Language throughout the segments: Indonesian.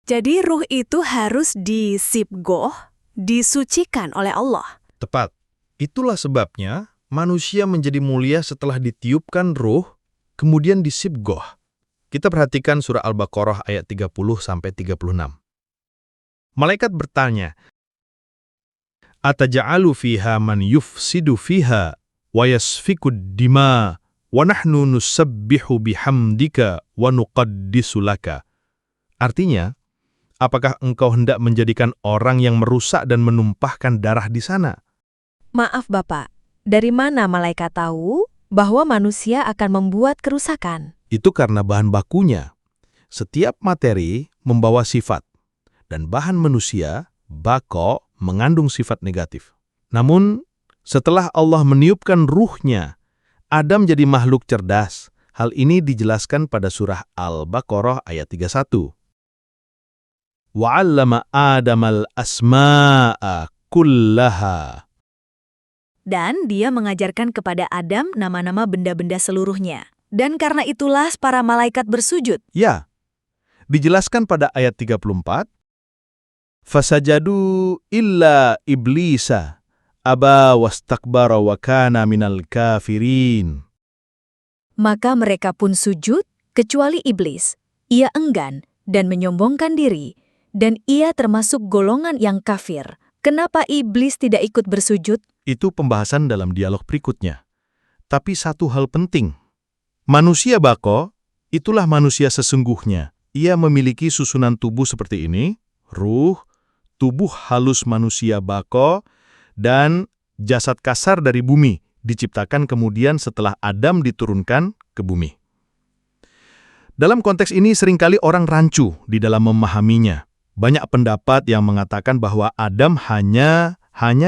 Jadi ruh itu harus disibgoh, disucikan oleh Allah. Tepat. Itulah sebabnya manusia menjadi mulia setelah ditiupkan ruh, kemudian disibgoh. Kita perhatikan surah Al-Baqarah ayat 30-36. Malaikat bertanya, Ataja'alu fiha man yufsidu fiha wa yasfikud dima wa nahnu nusabbihu bihamdika wa nuqaddisu laka. Artinya, apakah engkau hendak menjadikan orang yang merusak dan menumpahkan darah di sana? Maaf Bapak, dari mana malaikat tahu bahwa manusia akan membuat kerusakan? Itu karena bahan bakunya. Setiap materi membawa sifat, dan bahan manusia, bako, mengandung sifat negatif. Namun, setelah Allah meniupkan ruhnya, Adam jadi makhluk cerdas. Hal ini dijelaskan pada surah Al-Baqarah ayat 31. وَعَلَّمَ آدَمَ الْأَسْمَاءَ كُلَّهَا. Dan dia mengajarkan kepada Adam nama-nama benda-benda seluruhnya. Dan karena itulah para malaikat bersujud. Ya, dijelaskan pada ayat 34, Fasajadu illa iblisa aba wastakbara wa kana minal kafirin. Maka mereka pun sujud, kecuali iblis. Ia enggan dan menyombongkan diri, dan ia termasuk golongan yang kafir. Kenapa iblis tidak ikut bersujud? Itu pembahasan dalam dialog berikutnya. Tapi satu hal penting. Manusia bako, itulah manusia sesungguhnya. Ia memiliki susunan tubuh seperti ini, ruh, tubuh halus manusia bako, dan jasad kasar dari bumi, diciptakan kemudian setelah Adam diturunkan ke bumi. Dalam konteks ini seringkali orang rancu di dalam memahaminya. Banyak pendapat yang mengatakan bahwa Adam hanya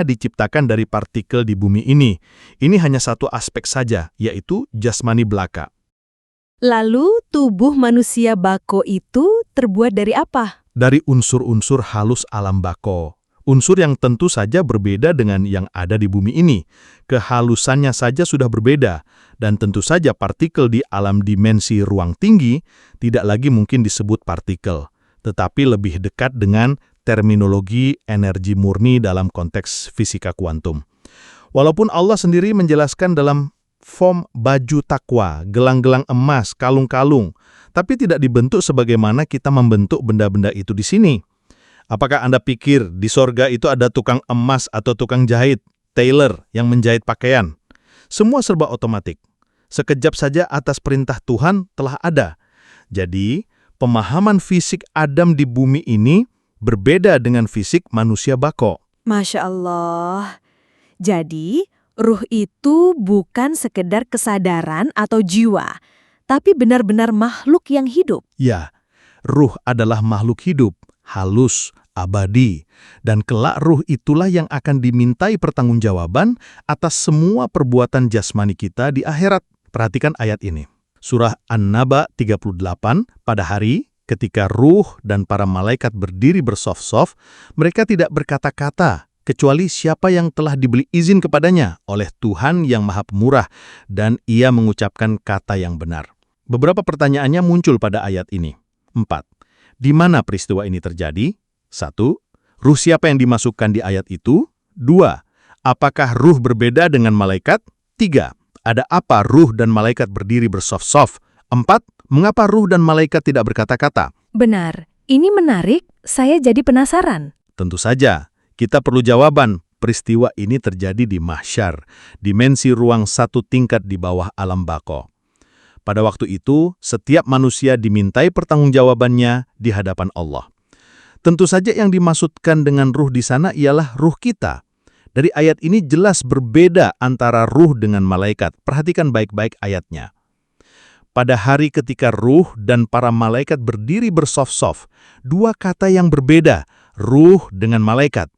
diciptakan dari partikel di bumi ini. Ini hanya satu aspek saja, yaitu jasmani belaka. Lalu tubuh manusia bako itu terbuat dari apa? Dari unsur-unsur halus alam bako. Unsur yang tentu saja berbeda dengan yang ada di bumi ini. Kehalusannya saja sudah berbeda, dan tentu saja partikel di alam dimensi ruang tinggi tidak lagi mungkin disebut partikel, tetapi lebih dekat dengan terminologi energi murni dalam konteks fisika kuantum. Walaupun Allah sendiri menjelaskan dalam form baju takwa, gelang-gelang emas, kalung-kalung, tapi tidak dibentuk sebagaimana kita membentuk benda-benda itu di sini. Apakah Anda pikir di sorga itu ada tukang emas atau tukang jahit, tailor yang menjahit pakaian? Semua serba otomatik. Sekejap saja atas perintah Tuhan telah ada. Jadi, pemahaman fisik Adam di bumi ini berbeda dengan fisik manusia bako. Masya Allah. Jadi, ruh itu bukan sekedar kesadaran atau jiwa, tapi benar-benar makhluk yang hidup. Ya, ruh adalah makhluk hidup, halus, abadi, dan kelak ruh itulah yang akan dimintai pertanggungjawaban atas semua perbuatan jasmani kita di akhirat. Perhatikan ayat ini. Surah An-Naba 38, pada hari ketika ruh dan para malaikat berdiri bersaf-saf, mereka tidak berkata-kata, kecuali siapa yang telah diberi izin kepadanya oleh Tuhan yang Maha Pemurah, dan ia mengucapkan kata yang benar. Beberapa pertanyaannya muncul pada ayat ini. 4. Di mana peristiwa ini terjadi? 1. Ruh siapa yang dimasukkan di ayat itu? 2. Apakah ruh berbeda dengan malaikat? 3. Ada apa ruh dan malaikat berdiri bersaf-saf? 4. Mengapa ruh dan malaikat tidak berkata-kata? Benar, ini menarik, saya jadi penasaran. Tentu saja, kita perlu jawaban. Peristiwa ini terjadi di mahsyar, dimensi ruang satu tingkat di bawah alam bako. Pada waktu itu, setiap manusia dimintai pertanggungjawabannya di hadapan Allah. Tentu saja yang dimaksudkan dengan ruh di sana ialah ruh kita. Dari ayat ini jelas berbeda antara ruh dengan malaikat. Perhatikan baik-baik ayatnya. Pada hari ketika ruh dan para malaikat berdiri bersaf-saf, dua kata yang berbeda, ruh dengan malaikat.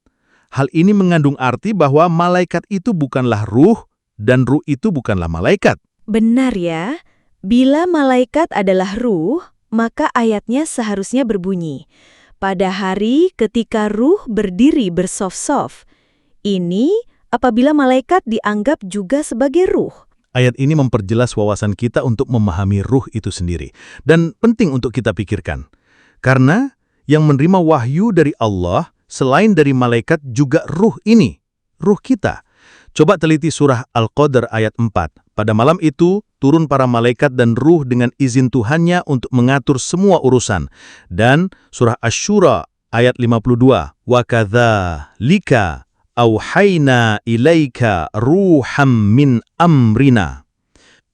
Hal ini mengandung arti bahwa malaikat itu bukanlah ruh dan ruh itu bukanlah malaikat. Benar ya. Bila malaikat adalah ruh, maka ayatnya seharusnya berbunyi, pada hari ketika ruh berdiri bersaf-saf. Ini apabila malaikat dianggap juga sebagai ruh. Ayat ini memperjelas wawasan kita untuk memahami ruh itu sendiri. Dan penting untuk kita pikirkan. Karena Yang menerima wahyu dari Allah selain dari malaikat juga ruh ini, ruh kita. Coba teliti surah Al-Qadr ayat 4. Pada malam itu, turun para malaikat dan ruh dengan izin Tuhannya untuk mengatur semua urusan. Dan surah Asy-Syura ayat 52. Wa kadzalika auhayna ilaika ruham min amrina.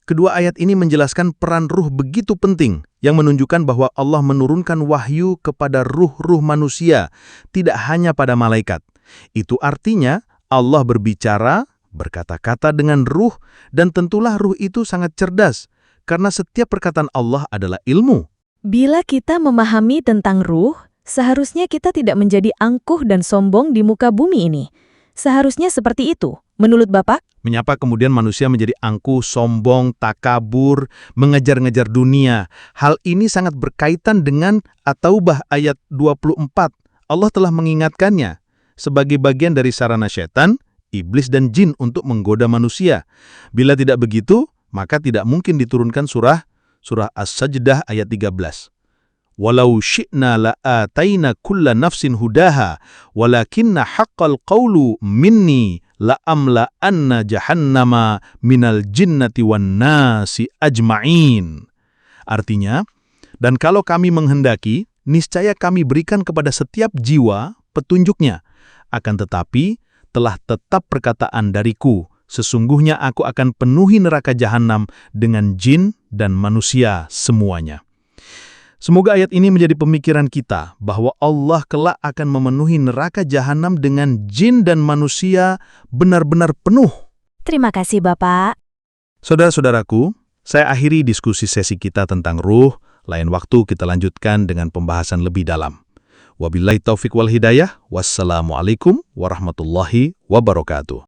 Kedua ayat ini menjelaskan peran ruh begitu penting yang menunjukkan bahwa Allah menurunkan wahyu kepada ruh-ruh manusia, tidak hanya pada malaikat. Itu artinya Allah berbicara, berkata-kata dengan ruh, dan tentulah ruh itu sangat cerdas, karena setiap perkataan Allah adalah ilmu. Bila kita memahami tentang ruh, seharusnya kita tidak menjadi angkuh dan sombong di muka bumi ini. Seharusnya seperti itu, menurut Bapak? Menyapa kemudian manusia menjadi angkuh, sombong, takabur, mengejar-ngejar dunia. Hal ini sangat berkaitan dengan At-Taubah ayat 24. Allah telah mengingatkannya sebagai bagian dari sarana setan, iblis dan jin untuk menggoda manusia. Bila tidak begitu, maka tidak mungkin diturunkan surah As-Sajdah ayat 13. Walau syi'na la'ataina kulla nafsin hudaha, walakinna haqqal qawlu minni la'amla'anna jahannama minal jinnati wan nasi ajma'in. Artinya, dan kalau kami menghendaki, niscaya kami berikan kepada setiap jiwa petunjuknya. Akan tetapi, telah tetap perkataan dariku, sesungguhnya aku akan penuhi neraka jahanam dengan jin dan manusia semuanya. Semoga ayat ini menjadi pemikiran kita bahwa Allah kelak akan memenuhi neraka jahanam dengan jin dan manusia benar-benar penuh. Terima kasih, Bapak. Saudara-saudaraku, saya akhiri diskusi sesi kita tentang ruh. Lain waktu kita lanjutkan dengan pembahasan lebih dalam. Wabillahi taufiq wal hidayah. Wassalamualaikum warahmatullahi wabarakatuh.